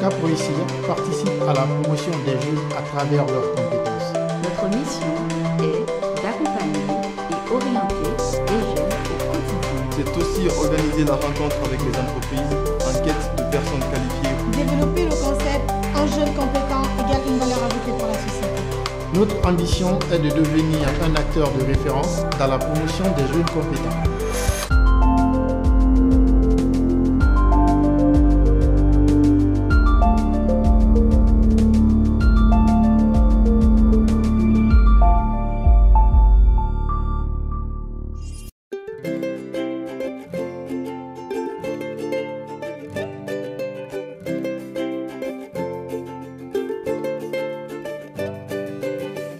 Cap Réussir participe à la promotion des jeunes à travers leurs compétences. Notre mission est d'accompagner et orienter les jeunes au quotidien. C'est aussi organiser la rencontre avec les entreprises en quête de personnes qualifiées. Développer le concept un jeune compétent égale une valeur ajoutée pour la société. Notre ambition est de devenir un acteur de référence dans la promotion des jeunes compétents.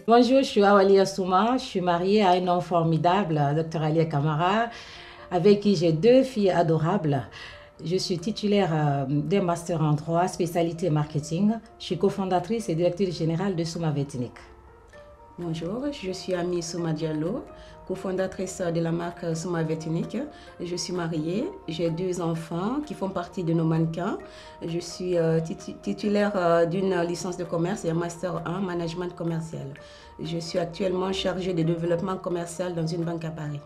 Bonjour, je suis Awali Assouma, je suis mariée à un homme formidable, Dr Ali Kamara, avec qui j'ai 2 filles adorables. Je suis titulaire d'un master en droit, spécialité marketing. Je suis cofondatrice et directrice générale de Souma Vetinic. Bonjour, je suis Ami Souma Diallo, cofondatrice de la marque Souma Vetinic. Je suis mariée, j'ai 2 enfants qui font partie de nos mannequins. Je suis titulaire d'une licence de commerce et un master en management commercial. Je suis actuellement chargée de développement commercial dans une banque à Paris.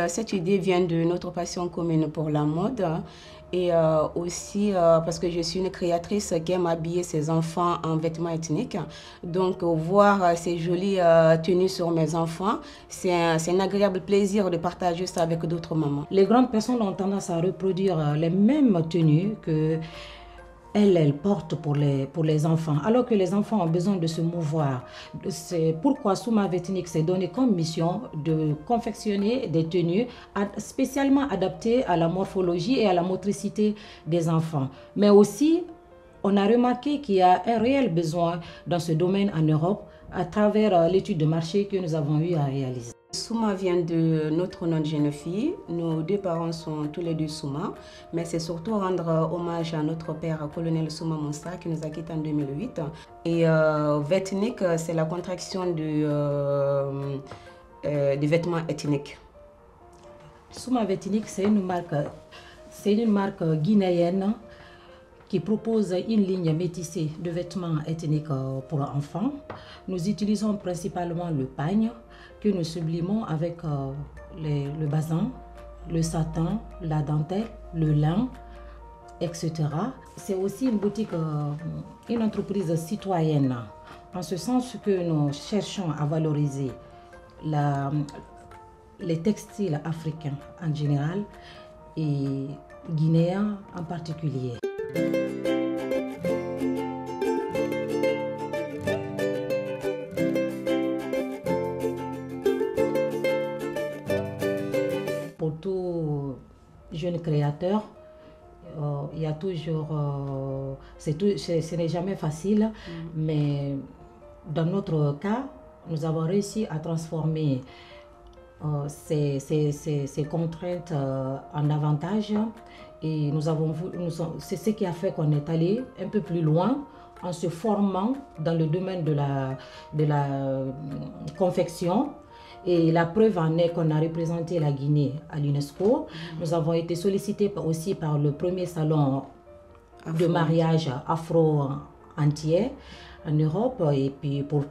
Cette idée vient de notre passion commune pour la mode et aussi parce que je suis une créatrice qui aime habiller ses enfants en vêtements ethniques. Donc voir ces jolies tenues sur mes enfants, c'est un agréable plaisir de partager ça avec d'autres mamans. Les grandes personnes ont tendance à reproduire les mêmes tenues que elles portent pour les enfants, alors que les enfants ont besoin de se mouvoir. C'est pourquoi Souma Vetinic s'est donné comme mission de confectionner des tenues spécialement adaptées à la morphologie et à la motricité des enfants. Mais aussi, on a remarqué qu'il y a un réel besoin dans ce domaine en Europe à travers l'étude de marché que nous avons eu à réaliser. Souma vient de notre nom de jeune fille. Nos 2 parents sont tous les 2 Souma, mais c'est surtout rendre hommage à notre père, colonel Souma Moussa, qui nous a quittés en 2008. Et Vetinic, c'est la contraction des vêtements ethniques. Souma Vetinic, c'est une marque guinéenne qui propose une ligne métissée de vêtements ethniques pour enfants. Nous utilisons principalement le pagne que nous sublimons avec le bazin, le satin, la dentelle, le lin, etc. C'est aussi une boutique, une entreprise citoyenne, en ce sens que nous cherchons à valoriser les textiles africains en général et guinéens en particulier. Pour tout jeune créateur, il y a toujours, ce n'est jamais facile, mais dans notre cas, nous avons réussi à transformer ces contraintes en avantages. Et c'est ce qui a fait qu'on est allé un peu plus loin en se formant dans le domaine de la confection. Et la preuve en est qu'on a représenté la Guinée à l'UNESCO. Nous avons été sollicités aussi par le premier salon de mariage afro-antillais en Europe, et puis pour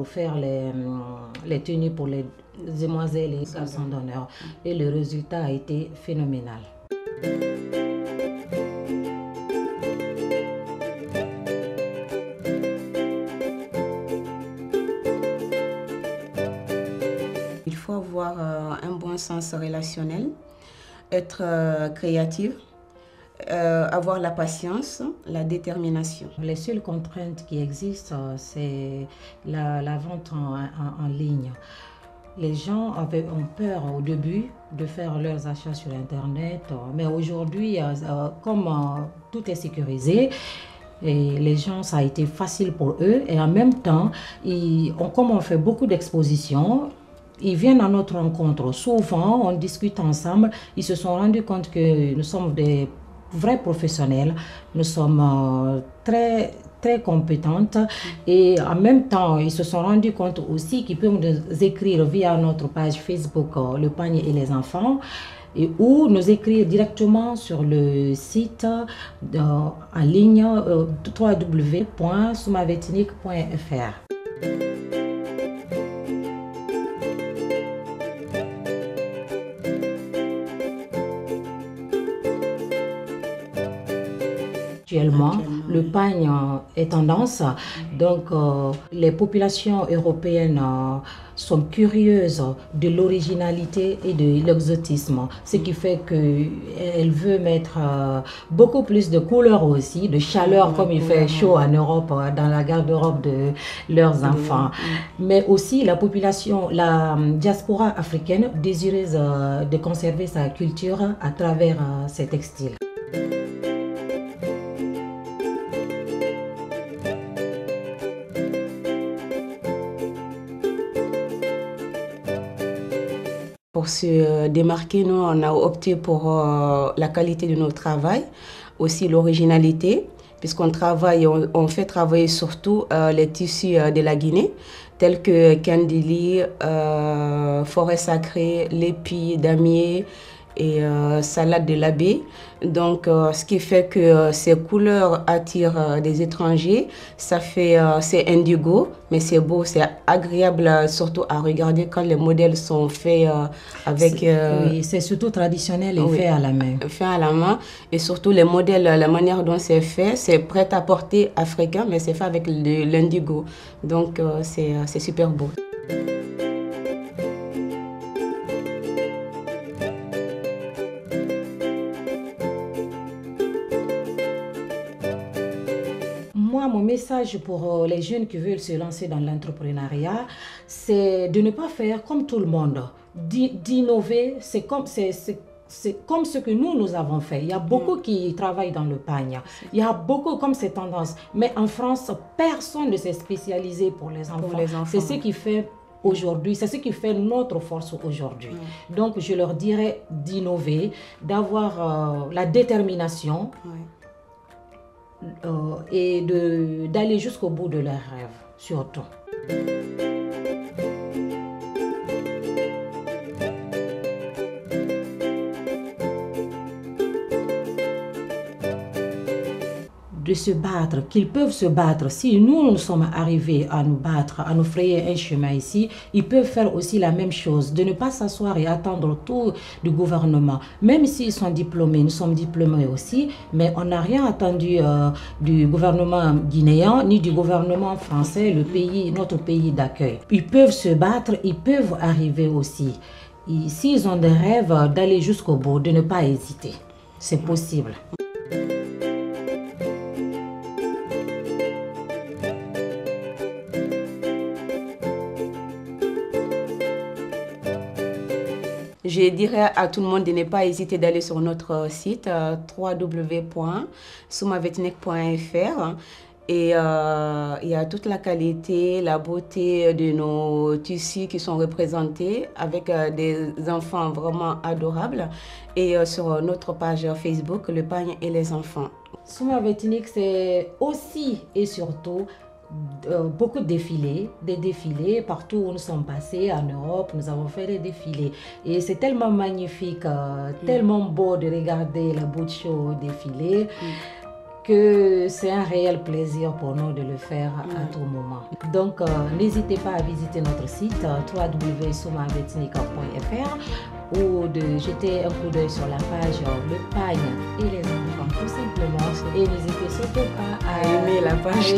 faire les tenues pour les demoiselles et les garçons d'honneur. Et le résultat a été phénoménal. Il faut avoir un bon sens relationnel, être créative, avoir la patience, la détermination. Les seules contraintes qui existent, c'est la vente en ligne. Les gens ont peur au début de faire leurs achats sur Internet, mais aujourd'hui, comme tout est sécurisé, et les gens, ça a été facile pour eux. Et en même temps, comme on fait beaucoup d'expositions, ils viennent à notre rencontre. Souvent, on discute ensemble. Ils se sont rendus compte que nous sommes des vrais professionnels. Nous sommes très très compétentes et en même temps, ils se sont rendus compte aussi qu'ils peuvent nous écrire via notre page Facebook Le Panier et les enfants et ou nous écrire directement sur le site en ligne www.soumavetinique.fr. Actuellement, le pagne est tendance, donc les populations européennes sont curieuses de l'originalité et de l'exotisme, ce qui fait qu'elles veulent mettre beaucoup plus de couleurs aussi, de chaleur comme il fait chaud en Europe, dans la garde-robe de leurs enfants. Mais aussi la population, la diaspora africaine désireuse de conserver sa culture à travers ces textiles. Pour se démarquer, nous, on a opté pour la qualité de notre travail, aussi l'originalité, puisqu'on travaille, on fait travailler surtout les tissus de la Guinée, tels que Kandili, Forêt Sacrée, l'épi, damier et salade de l'abbé. Donc, ce qui fait que ces couleurs attirent des étrangers. Ça fait, c'est indigo, mais c'est beau, c'est agréable surtout à regarder quand les modèles sont faits avec... oui, c'est surtout traditionnel et fait à la main. Fait à la main. Et surtout les modèles, la manière dont c'est fait, c'est prêt à porter africain, mais c'est fait avec l'indigo. Donc, c'est super beau. Mon message pour les jeunes qui veulent se lancer dans l'entrepreneuriat, c'est de ne pas faire comme tout le monde, d'innover. C'est comme ce que nous avons fait. Il y a beaucoup qui travaillent dans le pagne. Il y a beaucoup comme ces tendances. Mais en France, personne ne s'est spécialisé pour les enfants. C'est ce qui fait aujourd'hui, c'est ce qui fait notre force aujourd'hui. Donc, je leur dirais d'innover, d'avoir la détermination. Et d'aller jusqu'au bout de leurs rêves, surtout. De se battre, qu'ils peuvent se battre. Si nous sommes arrivés à nous battre, à nous frayer un chemin ici, ils peuvent faire aussi la même chose, de ne pas s'asseoir et attendre tout du gouvernement. Même s'ils sont diplômés, nous sommes diplômés aussi, mais on n'a rien attendu du gouvernement guinéen ni du gouvernement français, notre pays d'accueil. Ils peuvent se battre, ils peuvent arriver aussi. S'ils ont des rêves, d'aller jusqu'au bout, de ne pas hésiter. C'est possible. Je dirais à tout le monde de ne pas hésiter d'aller sur notre site www.soumavetinique.fr et il y a toute la qualité, la beauté de nos tissus qui sont représentés avec des enfants vraiment adorables et sur notre page Facebook, Le Pagne et les enfants. Soumavetinique, c'est aussi et surtout beaucoup de défilés, des défilés partout où nous sommes passés en Europe, nous avons fait des défilés et c'est tellement magnifique, tellement beau de regarder la bout de show défiler que c'est un réel plaisir pour nous de le faire à tout moment. Donc n'hésitez pas à visiter notre site www.soumavetinique.fr ou de jeter un coup d'œil sur la page Le Pagne et les enfants tout simplement et n'hésitez surtout pas à aimer la page.